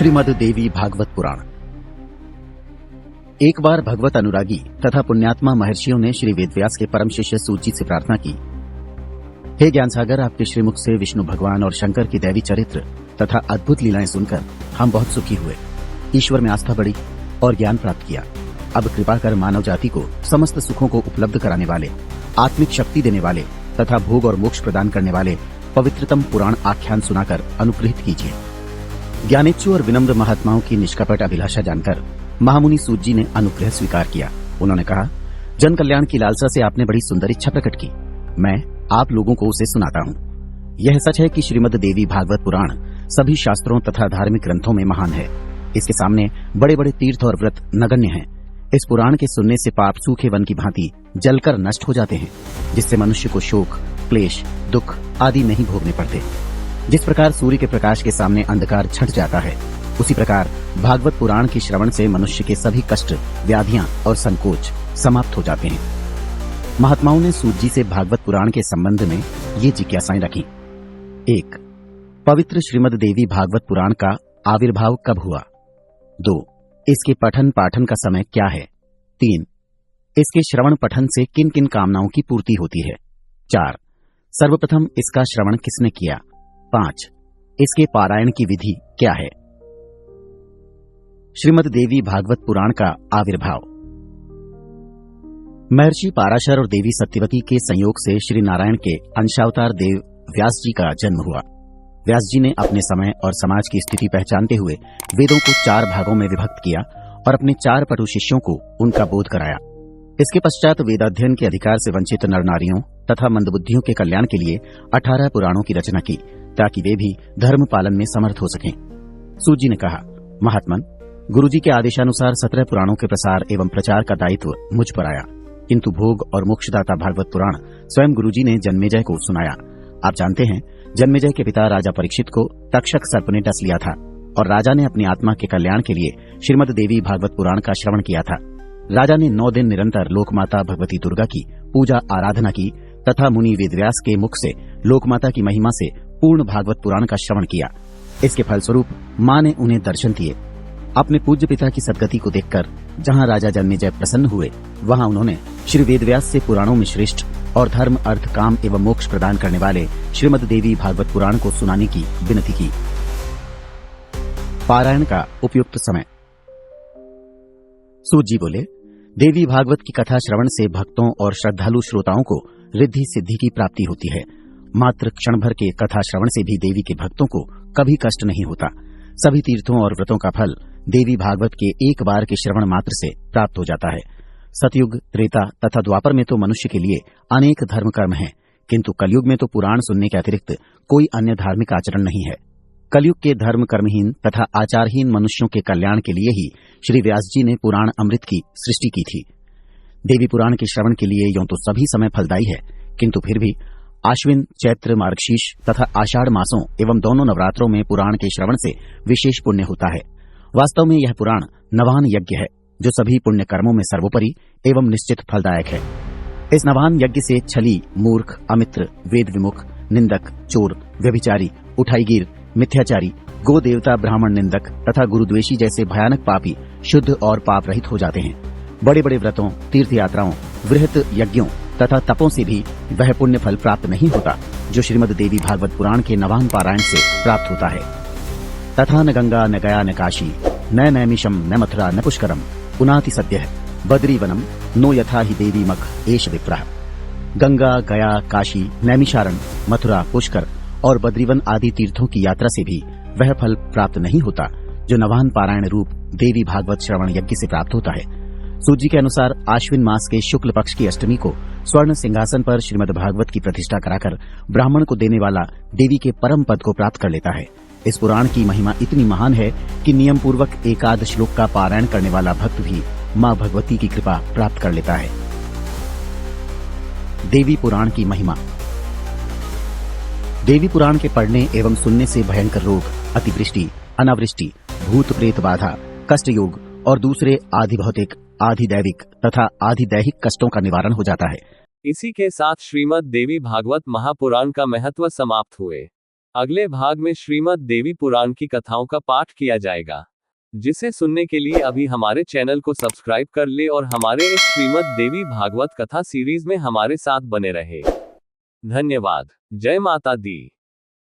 श्रीमद् देवी भागवत पुराण। एक बार भगवत अनुरागी तथा पुण्यात्मा महर्षियों ने श्री वेदव्यास के परम शिष्य सूत जी से प्रार्थना की, हे ज्ञान सागर, आपके श्रीमुख से विष्णु भगवान और शंकर की दैवी चरित्र तथा अद्भुत लीलाएं सुनकर हम बहुत सुखी हुए, ईश्वर में आस्था बढ़ी और ज्ञान प्राप्त किया। अब कृपा कर मानव जाति को समस्त सुखों को उपलब्ध कराने वाले, आत्मिक शक्ति देने वाले तथा भोग और मोक्ष प्रदान करने वाले पवित्रतम पुराण आख्यान सुनाकर अनुग्रहित कीजिए। ज्ञानेच्छु और विनम्र महात्माओं की निष्कपट अभिलाषा जानकर महामुनि सूत जी ने अनुग्रह स्वीकार किया। उन्होंने कहा, जन कल्याण की लालसा से आपने बड़ी सुंदर इच्छा प्रकट की, मैं आप लोगों को उसे सुनाता हूँ। यह सच है कि श्रीमद् देवी भागवत पुराण सभी शास्त्रों तथा धार्मिक ग्रंथों में महान है। इसके सामने बड़े बड़े तीर्थ और व्रत नगण्य हैं। इस पुराण के सुनने से पाप सूखे वन की भांति जलकर नष्ट हो जाते हैं, जिससे मनुष्य को शोक, क्लेश, दुख आदि नहीं भोगने पड़ते। जिस प्रकार सूर्य के प्रकाश के सामने अंधकार छंट जाता है, उसी प्रकार भागवत पुराण के श्रवण से मनुष्य के सभी कष्ट, व्याधियां और संकोच समाप्त हो जाते हैं। महात्माओं ने सूत जी से भागवत पुराण के संबंध में ये जिज्ञासाएं रखी। 1. पवित्र श्रीमद् देवी भागवत पुराण का आविर्भाव कब हुआ? 2. इसके पठन पाठन का समय क्या है? 3. इसके श्रवण पठन से किन किन कामनाओं की पूर्ति होती है? 4. सर्वप्रथम इसका श्रवण किसने किया? 5. इसके पारायण की विधि क्या है? श्रीमद् देवी भागवत पुराण का आविर्भाव। महर्षि पाराशर और देवी सत्यवती के संयोग से श्री नारायण के अंशावतार देव व्यास जी का जन्म हुआ। व्यास जी ने अपने समय और समाज की स्थिति पहचानते हुए वेदों को 4 भागों में विभक्त किया और अपने 4 पटु शिष्यों को उनका बोध कराया। इसके पश्चात वेदाध्ययन के अधिकार से वंचित नर नारियों तथा मंदबुद्धियों के कल्याण के लिए 18 पुराणों की रचना की, ताकि वे भी धर्म पालन में समर्थ हो सकें। सूत जी ने कहा, महात्मन, गुरुजी के आदेशानुसार 17 पुराणों के प्रसार एवं प्रचार का दायित्व मुझ पर आया, किंतु भोग और मोक्षदाता भागवत पुराण स्वयं गुरुजी ने जन्मेजय को सुनाया। आप जानते हैं, जन्मेजय के पिता राजा परीक्षित को तक्षक सर्प ने डस लिया था और राजा ने अपनी आत्मा के कल्याण के लिए श्रीमद् देवी भागवत पुराण का श्रवण किया था। राजा ने 9 दिन निरंतर लोकमाता भगवती दुर्गा की पूजा आराधना की तथा मुनि वेदव्यास के मुख से लोकमाता की महिमा से पूर्ण भागवत पुराण का श्रवण किया। इसके फलस्वरूप मां ने उन्हें दर्शन दिए। अपने पूज्य पिता की सद्गति को देखकर जहां राजा जन्मेजय प्रसन्न हुए, वहां उन्होंने श्री वेदव्यास से पुराणों में श्रेष्ठ और धर्म, अर्थ, काम एवं मोक्ष प्रदान करने वाले श्रीमद् देवी भागवत पुराण को सुनाने की विनती की। पारायण का उपयुक्त समय। सूत जी बोले, देवी भागवत की कथा श्रवण से भक्तों और श्रद्धालु श्रोताओं को रिद्धि सिद्धि की प्राप्ति होती है। मात्र क्षण भर के कथा श्रवण से भी देवी के भक्तों को कभी कष्ट नहीं होता। सभी तीर्थों और व्रतों का फल देवी भागवत के एक बार के श्रवण मात्र से प्राप्त हो जाता है। सतयुग, त्रेता तथा द्वापर में तो मनुष्य के लिए अनेक धर्म कर्म हैं, किंतु कलयुग में तो पुराण सुनने के अतिरिक्त कोई अन्य धार्मिक आचरण नहीं है। कलयुग के धर्म कर्महीन तथा आचारहीन मनुष्यों के कल्याण के लिए ही श्री व्यास जी ने पुराण अमृत की सृष्टि की थी। देवी पुराण के श्रवण के लिए यूं तो सभी समय फलदायी है, किंतु फिर भी आश्विन, चैत्र, मार्गशीर्ष तथा आषाढ़ मासों एवं दोनों नवरात्रों में पुराण के श्रवण से विशेष पुण्य होता है। वास्तव में यह पुराण नवान यज्ञ है, जो सभी पुण्य कर्मों में सर्वोपरि एवं निश्चित फलदायक है। इस नवान यज्ञ से छली, मूर्ख, अमित्र, वेद विमुख, निंदक, चोर, व्यभिचारी, उठाईगीर, मिथ्याचारी, गो देवता, ब्राह्मण निंदक तथा गुरुद्वेषी जैसे भयानक पापी शुद्ध और पाप रहित हो जाते हैं। बड़े बड़े व्रतों, तीर्थ यात्राओं, वृहत यज्ञों तथा तपों से भी वह पुण्य फल प्राप्त नहीं होता, जो श्रीमद् देवी भागवत पुराण के नवान पारायण से प्राप्त होता है। तथा न गंगा न गया न काशी, न नैमिषम न मथुरा न पुष्करम, पुनाति सद्यः बद्रीवनम, नो यथा ही देवी मख एष विप्रः। गंगा, गया, काशी, नैमिषारण्य, मथुरा, पुष्कर और बद्रीवन आदि तीर्थों की यात्रा से भी वह फल प्राप्त नहीं होता, जो नवान पारायण रूप देवी भागवत श्रवण यज्ञ से प्राप्त होता है। सूत जी के अनुसार आश्विन मास के शुक्ल पक्ष की अष्टमी को स्वर्ण सिंहासन पर श्रीमद् भागवत की प्रतिष्ठा कराकर ब्राह्मण को देने वाला देवी के परम पद को प्राप्त कर लेता है। इस पुराण की महिमा इतनी महान है कि नियम पूर्वक एकाद श्लोक का पारायण करने वाला भक्त भी मां भगवती की कृपा प्राप्त कर लेता है। देवी पुराण की महिमा। देवी पुराण के पढ़ने एवं सुनने से भयंकर रोग, अतिवृष्टि, अनावृष्टि, भूत प्रेत बाधा, कष्ट योग और दूसरे आधि भौतिक, आधि दैविक तथा आधि दैहिक कष्टों का निवारण हो जाता है। इसी के साथ श्रीमद् देवी भागवत महापुराण का महत्व समाप्त हुए। अगले भाग में श्रीमद् देवी पुराण की कथाओं का पाठ किया जाएगा, जिसे सुनने के लिए अभी हमारे चैनल को सब्सक्राइब कर ले और हमारे इस श्रीमद् देवी भागवत कथा सीरीज में हमारे साथ बने रहे। धन्यवाद। जय माता दी।